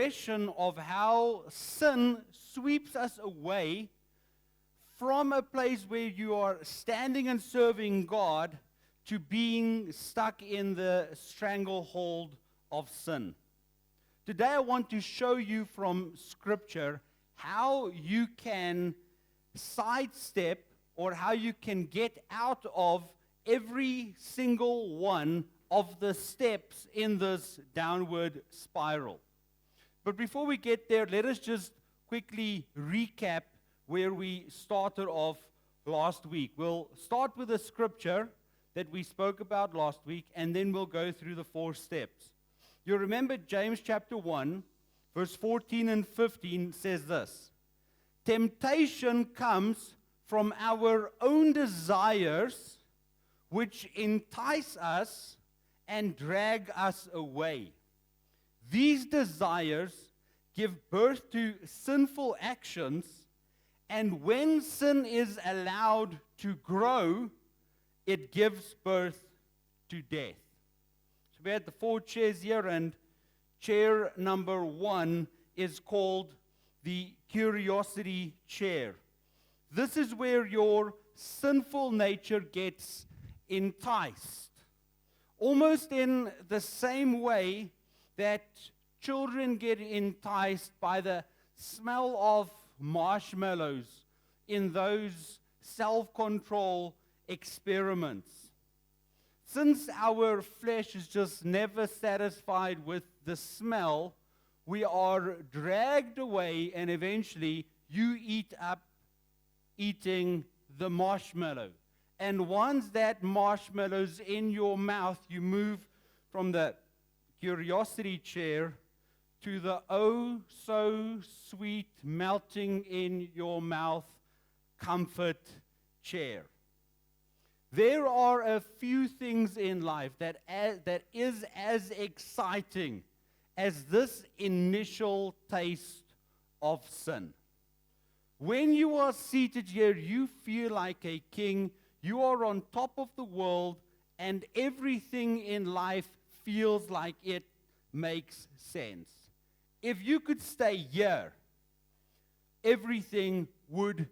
progression of how sin sweeps us away from a place where you are standing and serving God to being stuck in the stranglehold of sin. Today I want to show you from Scripture how you can sidestep or how you can get out of every single one of the steps in this downward spiral. But before we get there, let us just quickly recap where we started off last week. We'll start with the scripture that we spoke about last week, and then we'll go through the 4 steps. You remember James chapter 1, verse 14 and 15 says this: temptation comes from our own desires, which entice us and drag us away. These desires give birth to sinful actions, and when sin is allowed to grow, it gives birth to death. So we had the 4 chairs here, and chair number 1 is called the curiosity chair. This is where your sinful nature gets enticed. Almost in the same way that children get enticed by the smell of marshmallows in those self-control experiments. Since our flesh is just never satisfied with the smell, we are dragged away, and eventually you eat up eating the marshmallow. And once that marshmallow's in your mouth, you move from the curiosity chair to the oh so sweet melting in your mouth comfort chair. There are a few things in life that is as exciting as this initial taste of sin. When you are seated here, you feel like a king. You are on top of the world, and everything in life feels like it makes sense. If you could stay here, everything would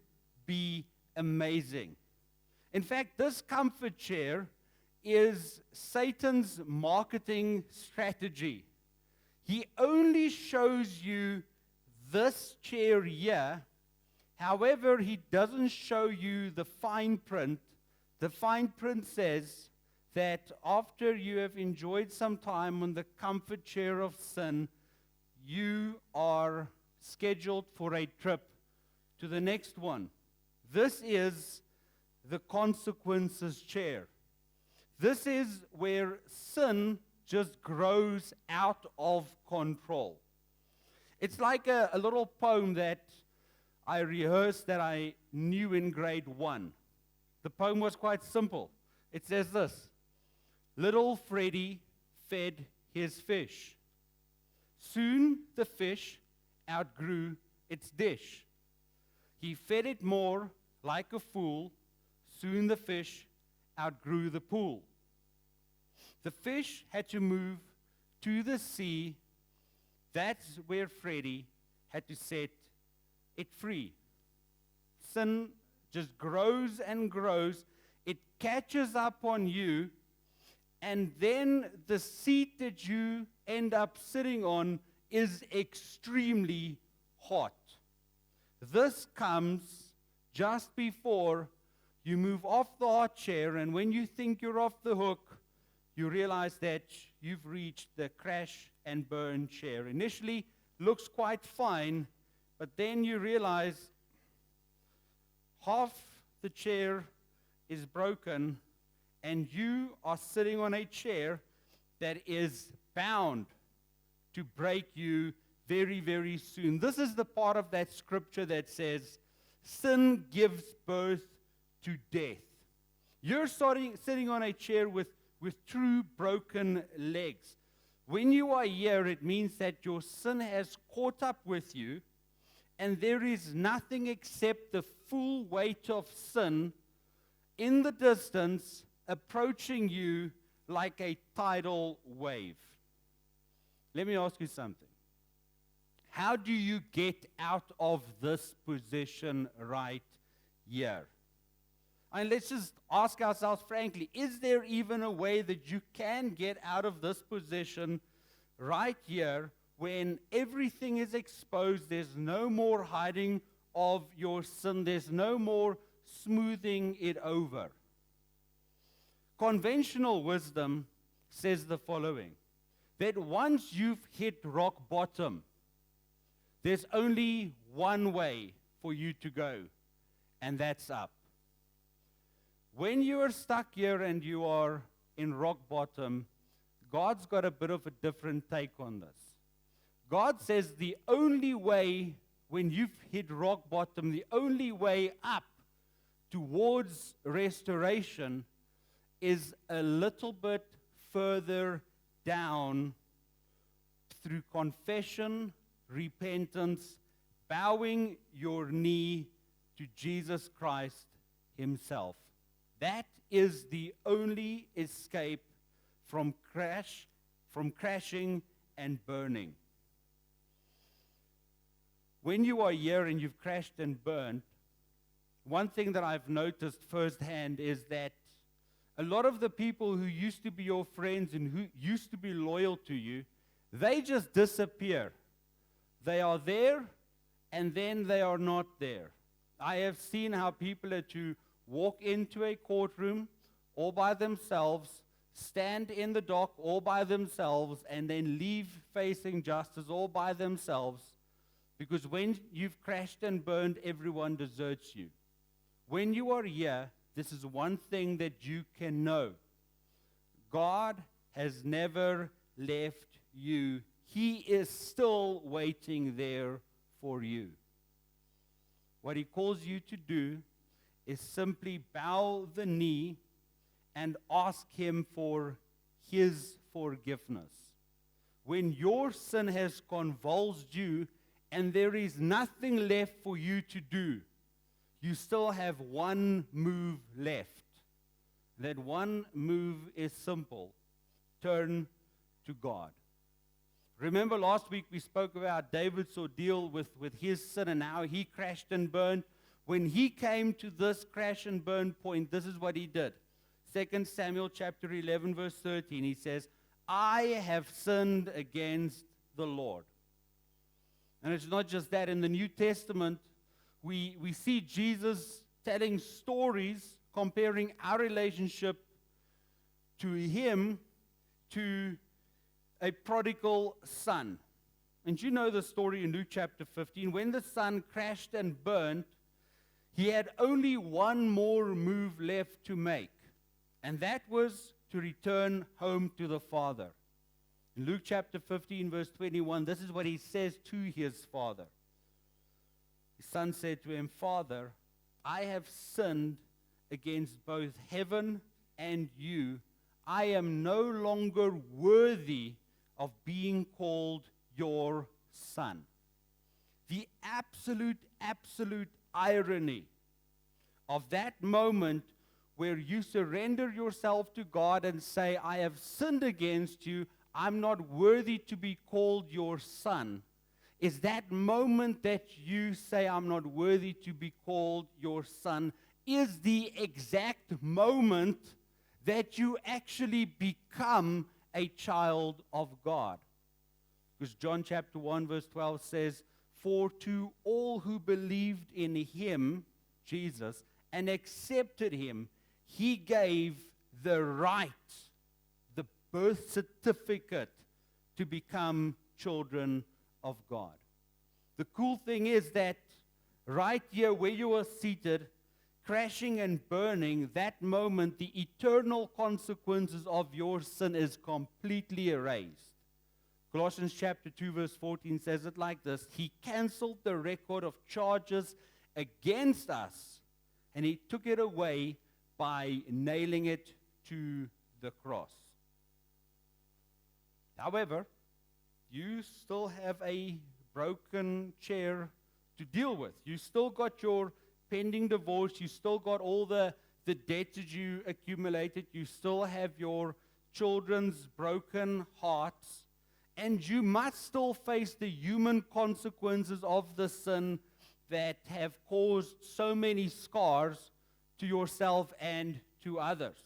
be amazing. In fact, this comfort chair is Satan's marketing strategy. He only shows you this chair here. However, he doesn't show you the fine print. The fine print says that after you have enjoyed some time on the comfort chair of sin, you are scheduled for a trip to the next one. This is the consequences chair. This is where sin just grows out of control. It's like a little poem that I rehearsed that I knew in grade 1. The poem was quite simple. It says this: little Freddy fed his fish. Soon the fish outgrew its dish. He fed it more like a fool. Soon the fish outgrew the pool. The fish had to move to the sea. That's where Freddy had to set it free. Sin just grows and grows. It catches up on you, and then the seat that you end up sitting on is extremely hot. This comes just before you move off the hot chair, and when you think you're off the hook, you realize that you've reached the crash and burn chair. Initially, looks quite fine, but then you realize half the chair is broken, and you are sitting on a chair that is bound to break you very, very soon. This is the part of that scripture that says, sin gives birth to death. You're sitting on a chair with true broken legs. When you are here, it means that your sin has caught up with you, and there is nothing except the full weight of sin in the distance approaching you like a tidal wave. Let me ask you something. How do you get out of this position right here? And let's just ask ourselves frankly, is there even a way that you can get out of this position right here when everything is exposed? There's no more hiding of your sin. There's no more smoothing it over. Conventional wisdom says the following, that once you've hit rock bottom, there's only one way for you to go, and that's up. When you are stuck here and you are in rock bottom, God's got a bit of a different take on this. God says the only way, when you've hit rock bottom, the only way up towards restoration is a little bit further down through confession, repentance, bowing your knee to Jesus Christ Himself. That is the only escape from crashing and burning. When you are here and you've crashed and burned, one thing that I've noticed firsthand is that a lot of the people who used to be your friends and who used to be loyal to you, they just disappear. They are there, and then they are not there. I have seen how people had to walk into a courtroom all by themselves, stand in the dock all by themselves, and then leave facing justice all by themselves, because when you've crashed and burned, everyone deserts you. When you are here, this is one thing that you can know. God has never left you. He is still waiting there for you. What He calls you to do is simply bow the knee and ask Him for His forgiveness. When your sin has convulsed you and there is nothing left for you to do, you still have one move left. That one move is simple. Turn to God. Remember last week we spoke about David's ordeal with his sin and how he crashed and burned. When he came to this crash and burn point, this is what he did. 2 Samuel chapter 11 verse 13, he says, I have sinned against the Lord. And it's not just that. In the New Testament, we see Jesus telling stories comparing our relationship to Him to a prodigal son. And you know the story in Luke chapter 15. When the son crashed and burned, he had only one more move left to make, and that was to return home to the Father. In Luke chapter 15, verse 21, this is what he says to his father. His son said to him, Father, I have sinned against both heaven and you. I am no longer worthy of being called your son. The absolute irony of that moment where you surrender yourself to God and say, I have sinned against you, I'm not worthy to be called your son, is that moment that you say, I'm not worthy to be called your son, is the exact moment that you actually become a child of God. Because John chapter 1 verse 12 says, for to all who believed in Him, Jesus, and accepted Him, He gave the right, the birth certificate, to become children of God. The cool thing is that right here where you are seated, crashing and burning, that moment, the eternal consequences of your sin is completely erased. Colossians chapter 2 verse 14 says it like this: He canceled the record of charges against us, and He took it away by nailing it to the cross. However, you still have a broken chair to deal with. You still got your pending divorce. You still got all the debt that you accumulated. You still have your children's broken hearts. And you must still face the human consequences of the sin that have caused so many scars to yourself and to others.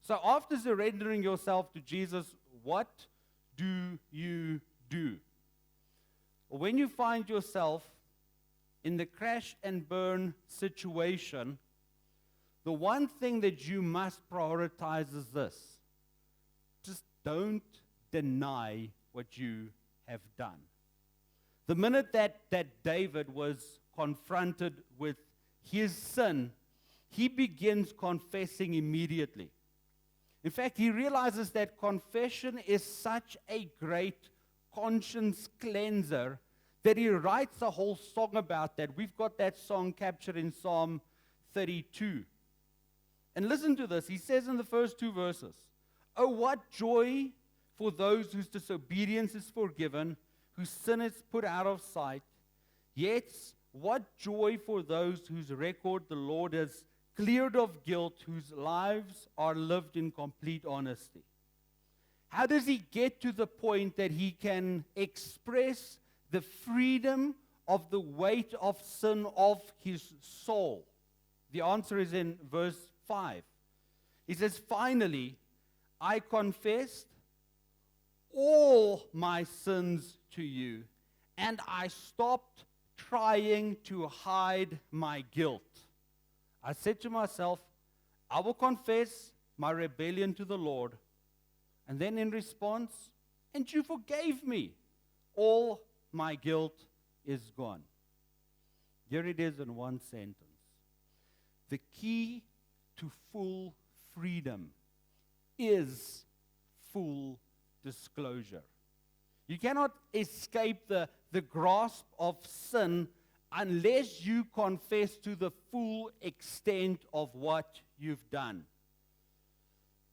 So after surrendering yourself to Jesus, what do you do? When you find yourself in the crash and burn situation, the one thing that you must prioritize is this. Just don't deny what you have done. The minute that David was confronted with his sin, he begins confessing immediately. In fact, he realizes that confession is such a great conscience cleanser that he writes a whole song about that. We've got that song captured in Psalm 32. And listen to this. He says in the first two verses, "Oh, what joy for those whose disobedience is forgiven, whose sin is put out of sight. Yet, what joy for those whose record the Lord has cleared of guilt, whose lives are lived in complete honesty." How does he get to the point that he can express the freedom of the weight of sin of his soul? The answer is in verse 5. He says, "Finally, I confessed all my sins to you, and I stopped trying to hide my guilt. I said to myself, I will confess my rebellion to the Lord." And then in response, "And you forgave me. All my guilt is gone." Here it is in one sentence. The key to full freedom is full disclosure. You cannot escape the grasp of sin unless you confess to the full extent of what you've done.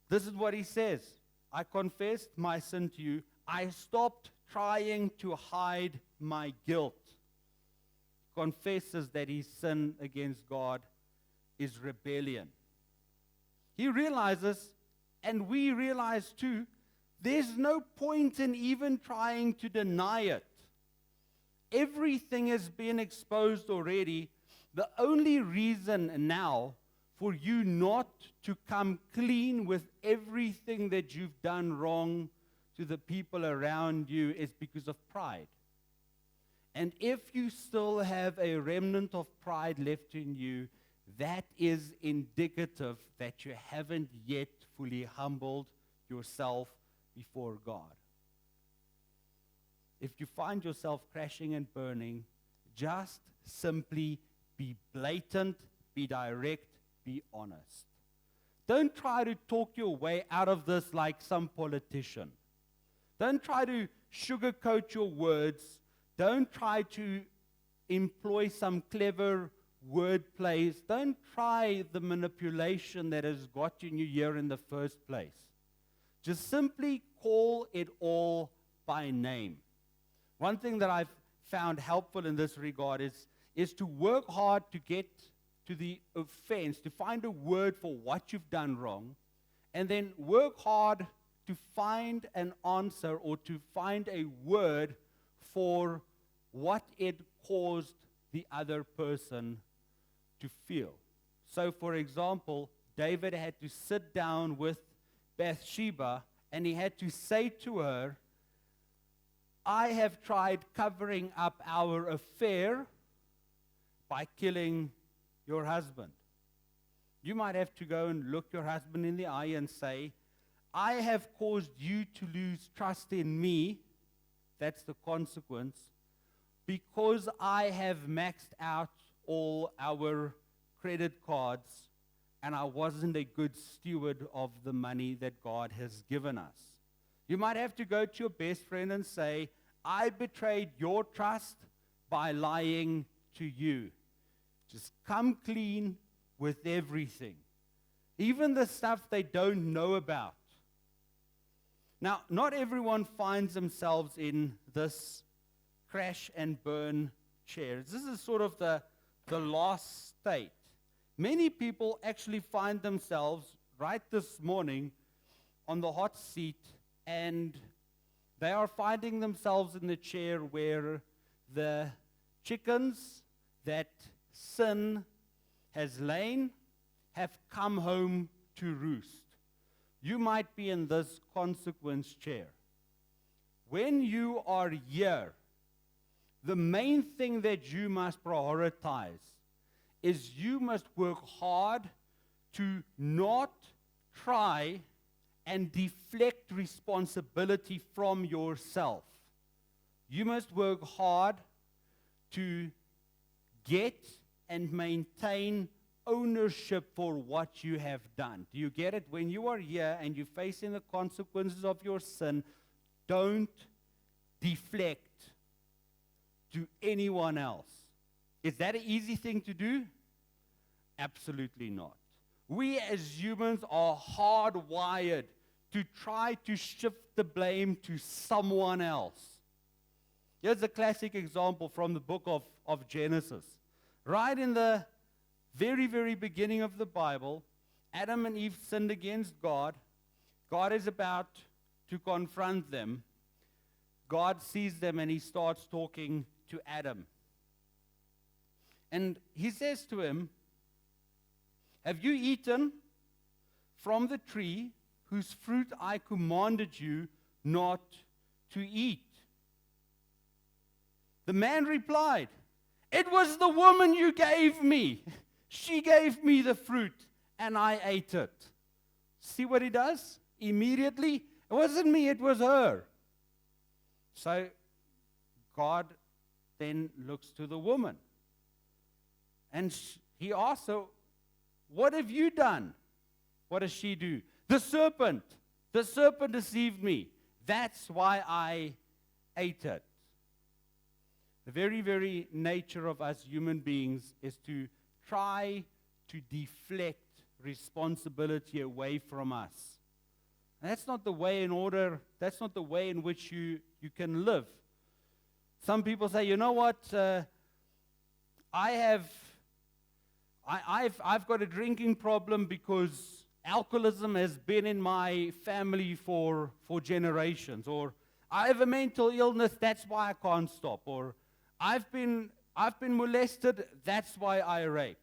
This is what he says. "I confessed my sin to you. I stopped trying to hide my guilt." He confesses that his sin against God is rebellion. He realizes, and we realize too, there's no point in even trying to deny it. Everything has been exposed already. The only reason now for you not to come clean with everything that you've done wrong to the people around you is because of pride. And if you still have a remnant of pride left in you, that is indicative that you haven't yet fully humbled yourself before God. If you find yourself crashing and burning, just simply be blatant, be direct, be honest. Don't try to talk your way out of this like some politician. Don't try to sugarcoat your words. Don't try to employ some clever word plays. Don't try the manipulation that has gotten you here in the first place. Just simply call it all by name. One thing that I've found helpful in this regard is to work hard to get to the offense, to find a word for what you've done wrong, and then work hard to find an answer or to find a word for what it caused the other person to feel. So, for example, David had to sit down with Bathsheba and he had to say to her, "I have tried covering up our affair by killing your husband." You might have to go and look your husband in the eye and say, "I have caused you to lose trust in me." That's the consequence. "Because I have maxed out all our credit cards and I wasn't a good steward of the money that God has given us." You might have to go to your best friend and say, "I betrayed your trust by lying to you." Just come clean with everything, even the stuff they don't know about. Now, not everyone finds themselves in this crash and burn chair. This is sort of the last state. Many people actually find themselves right this morning on the hot seat, and They are finding themselves in the chair where the chickens that sin has lain have come home to roost. You might be in this consequence chair. When you are here, the main thing that you must prioritize is you must work hard to not try and deflect responsibility from yourself. You must work hard to get and maintain ownership for what you have done. Do you get it? When you are here and you're facing the consequences of your sin, don't deflect to anyone else. Is that an easy thing to do? Absolutely not. We as humans are hardwired to try to shift the blame to someone else. Here's a classic example from the book of Genesis. Right in the very, very beginning of the Bible, Adam and Eve sinned against God. God is about to confront them. God sees them and he starts talking to Adam. And he says to him, "Have you eaten from the tree whose fruit I commanded you not to eat?" The man replied, "It was the woman you gave me. She gave me the fruit, and I ate it." See what he does? Immediately, it wasn't me, it was her. So God then looks to the woman. And he asks her, "What have you done?" What does she do? The serpent deceived me. That's why I ate it. The very, very nature of us human beings is to try to deflect responsibility away from us. And that's not the way that's not the way in which you can live. Some people say, "You know what, I've got a drinking problem because alcoholism has been in my family for generations," or "I have a mental illness, that's why I can't stop," or I've been molested, that's why I rape.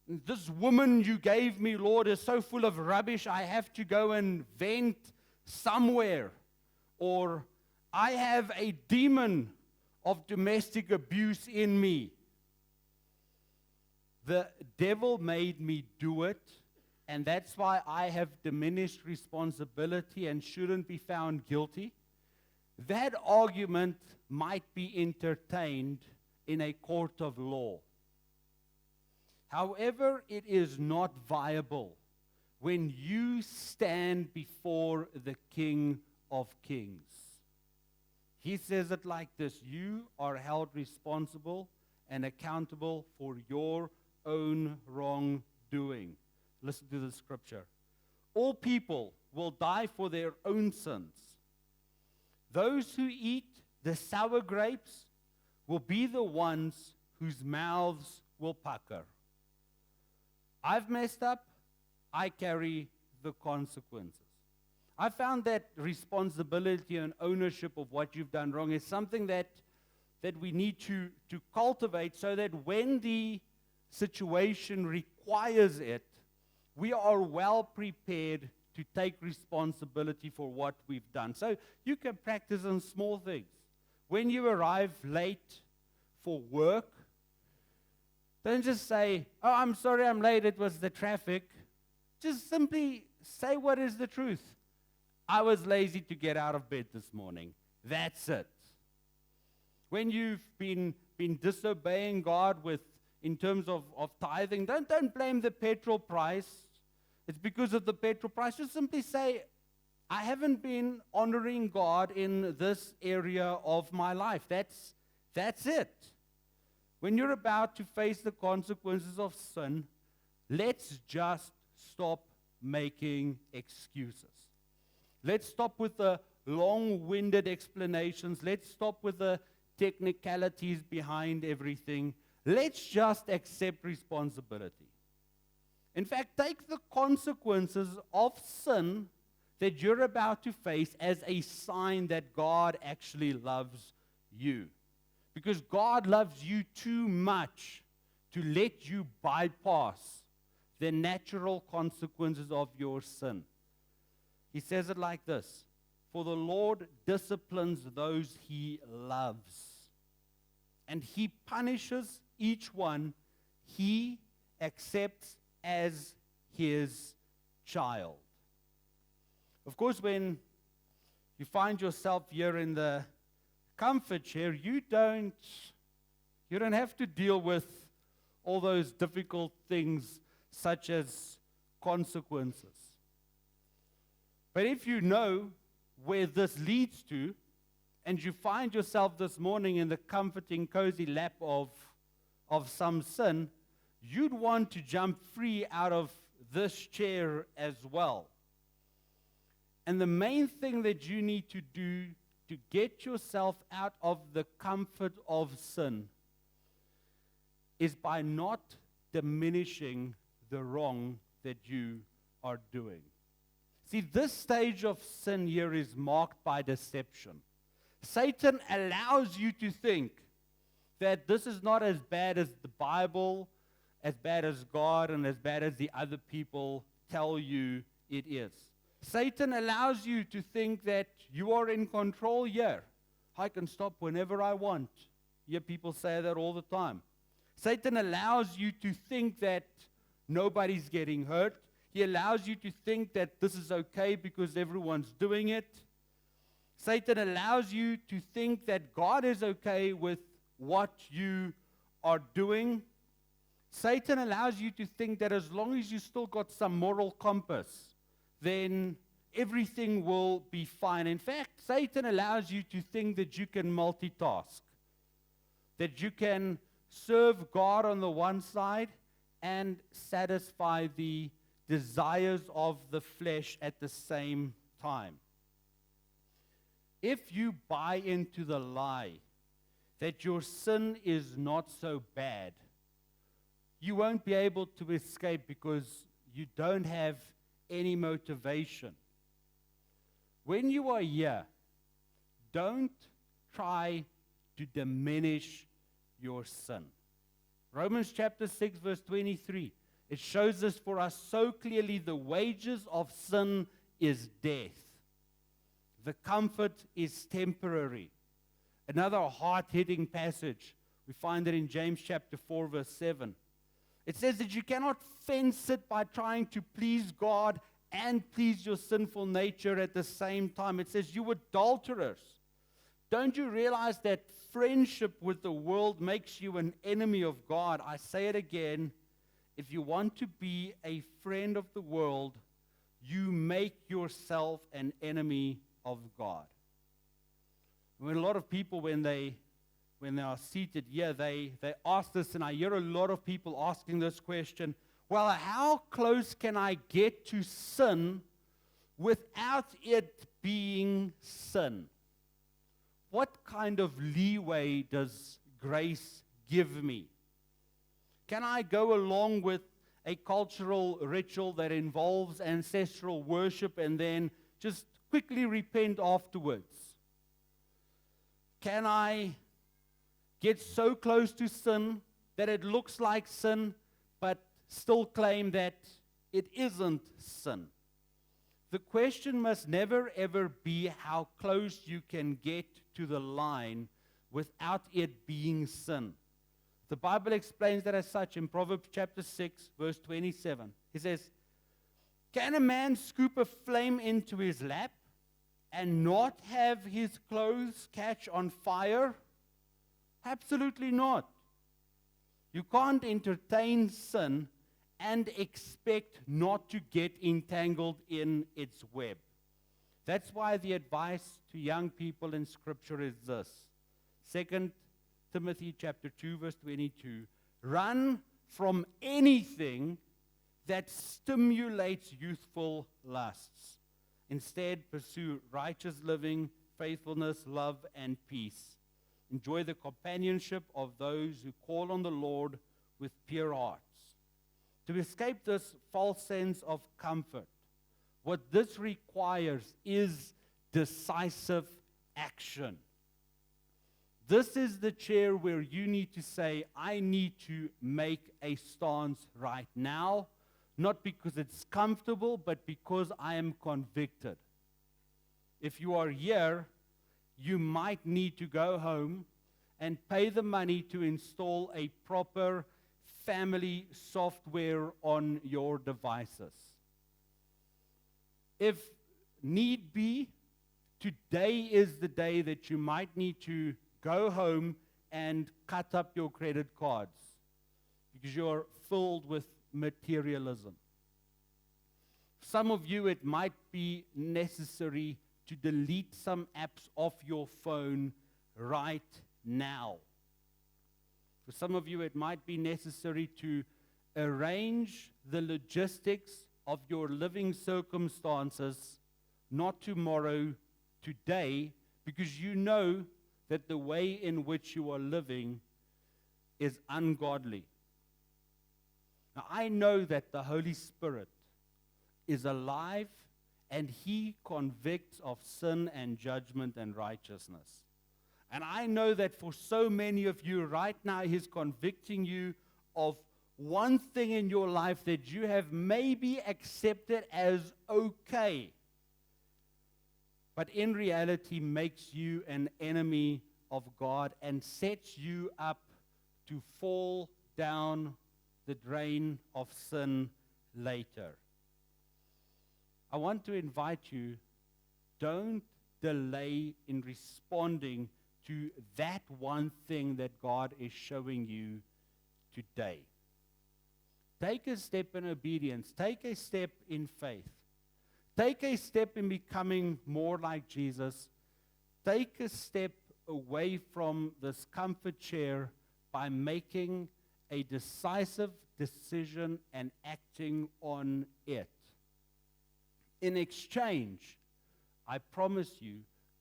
"This woman you gave me, Lord, is so full of rubbish, I have to go and vent somewhere," or "I have a demon of domestic abuse in me. The devil made me do it, and that's why I have diminished responsibility and shouldn't be found guilty." That argument might be entertained in a court of law. However, it is not viable when you stand before the King of Kings. He says it like this: you are held responsible and accountable for your own wrongdoing. Listen to the scripture. All people will die for their own sins. Those who eat the sour grapes will be the ones whose mouths will pucker. I've messed up, I carry the consequences. I found that responsibility and ownership of what you've done wrong is something that we need to cultivate so that when the situation requires it, we are well prepared to take responsibility for what we've done. So you can practice on small things. When you arrive late for work, don't just say, "Oh, I'm sorry I'm late, it was the traffic." Just simply say what is the truth. "I was lazy to get out of bed this morning." That's it. When you've been disobeying God in terms of tithing, don't blame the petrol price. It's because of the petrol price. Just simply say, "I haven't been honoring God in this area of my life." That's it. When you're about to face the consequences of sin, let's just stop making excuses. Let's stop with the long-winded explanations. Let's stop with the technicalities behind everything. Let's just accept responsibility. In fact, take the consequences of sin that you're about to face as a sign that God actually loves you. Because God loves you too much to let you bypass the natural consequences of your sin. He says it like this: "For the Lord disciplines those he loves, and he punishes each one he accepts as his child." Of course, when you find yourself here in the comfort chair, you don't have to deal with all those difficult things such as consequences. But if you know where this leads to, and you find yourself this morning in the comforting, cozy lap of some sin, you'd want to jump free out of this chair as well. And the main thing that you need to do to get yourself out of the comfort of sin is by not diminishing the wrong that you are doing. See, this stage of sin here is marked by deception. Satan allows you to think that this is not as bad as the Bible, as bad as God, and as bad as the other people tell you it is. Satan allows you to think that you are in control here. I can stop whenever I want. You hear people say that all the time. Satan allows you to think that nobody's getting hurt. He allows you to think that this is okay because everyone's doing it. Satan allows you to think that God is okay with what you are doing. Satan allows you to think that as long as you still got some moral compass, then everything will be fine. In fact, Satan allows you to think that you can multitask, that you can serve God on the one side and satisfy the desires of the flesh at the same time. If you buy into the lie that your sin is not so bad, you won't be able to escape because you don't have any motivation. When you are here, don't try to diminish your sin. Romans chapter 6 verse 23, it shows this for us so clearly. The wages of sin is death. The comfort is temporary. Another hard-hitting passage, we find it in James chapter 4 verse 7. It says that you cannot fence it by trying to please God and please your sinful nature at the same time. It says, you adulterers, don't you realize that friendship with the world makes you an enemy of God? I say it again, if you want to be a friend of the world, you make yourself an enemy of God. When a lot of people, when they are seated here, they ask this, and I hear a lot of people asking this question, well, how close can I get to sin without it being sin? What kind of leeway does grace give me? Can I go along with a cultural ritual that involves ancestral worship and then just quickly repent afterwards? Can I get so close to sin that it looks like sin, but still claim that it isn't sin? The question must never ever be how close you can get to the line without it being sin. The Bible explains that as such in Proverbs chapter 6, verse 27. He says, can a man scoop a flame into his lap and not have his clothes catch on fire? Absolutely not. You can't entertain sin and expect not to get entangled in its web. That's why the advice to young people in Scripture is this. 2 Timothy chapter 2, verse 22. Run from anything that stimulates youthful lusts. Instead, pursue righteous living, faithfulness, love, and peace. Enjoy the companionship of those who call on the Lord with pure hearts. To escape this false sense of comfort, What this requires is decisive action. This is the chair where you need to say, I need to make a stance right now, not because it's comfortable, but because I am convicted. If you are here, you might need to go home and pay the money to install a proper family software on your devices. If need be, today is the day that you might need to go home and cut up your credit cards because you're filled with materialism. Some of you, it might be necessary to delete some apps off your phone right now. For some of you, it might be necessary to arrange the logistics of your living circumstances, not tomorrow, today, because you know that the way in which you are living is ungodly. Now, I know that the Holy Spirit is alive and He convicts of sin and judgment and righteousness. And I know that for so many of you right now, He's convicting you of one thing in your life that you have maybe accepted as okay, but in reality makes you an enemy of God and sets you up to fall down the drain of sin later. I want to invite you, don't delay in responding to that one thing that God is showing you today. Take a step in obedience. Take a step in faith. Take a step in becoming more like Jesus. Take a step away from this comfort chair by making a decisive decision and acting on it. In exchange, I promise you,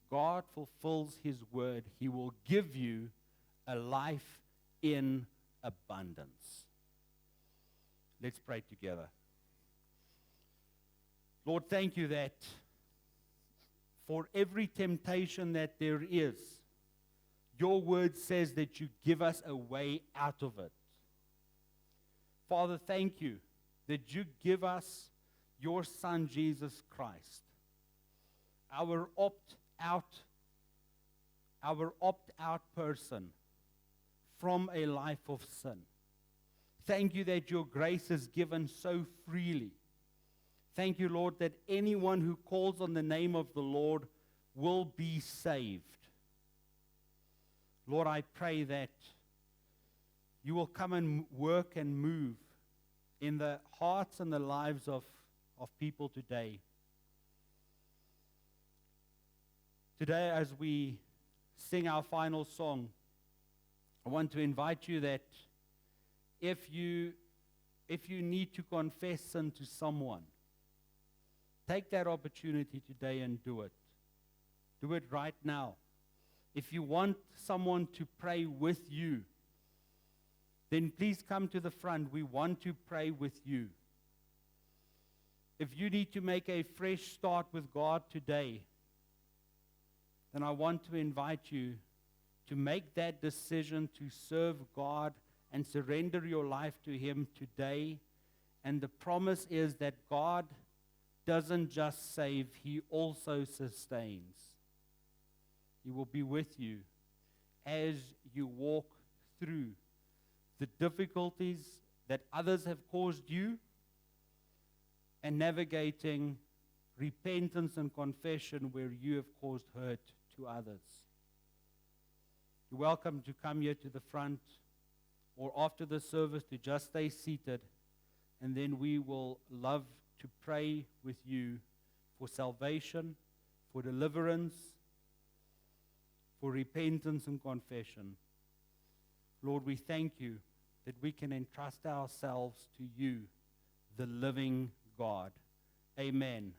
God fulfills His word. He will give you a life in abundance. Let's pray together. Lord, thank you that for every temptation that there is, your word says that you give us a way out of it. Father, thank you that you give us your Son, Jesus Christ, our opt-out person from a life of sin. Thank you that your grace is given so freely. Thank you, Lord, that anyone who calls on the name of the Lord will be saved. Lord, I pray that you will come and work and move in the hearts and the lives of people today. Today, as we sing our final song, I want to invite you that if you need to confess sin to someone, take that opportunity today and do it. Do it right now. If you want someone to pray with you, then please come to the front. We want to pray with you. If you need to make a fresh start with God today, then I want to invite you to make that decision to serve God and surrender your life to Him today. And the promise is that God doesn't just save, He also sustains. He will be with you as you walk through the difficulties that others have caused you and navigating repentance and confession where you have caused hurt to others. You're welcome to come here to the front or after the service to just stay seated, and then we will love to pray with you for salvation, for deliverance, for repentance and confession. Lord, we thank you that we can entrust ourselves to you, the living God. Amen.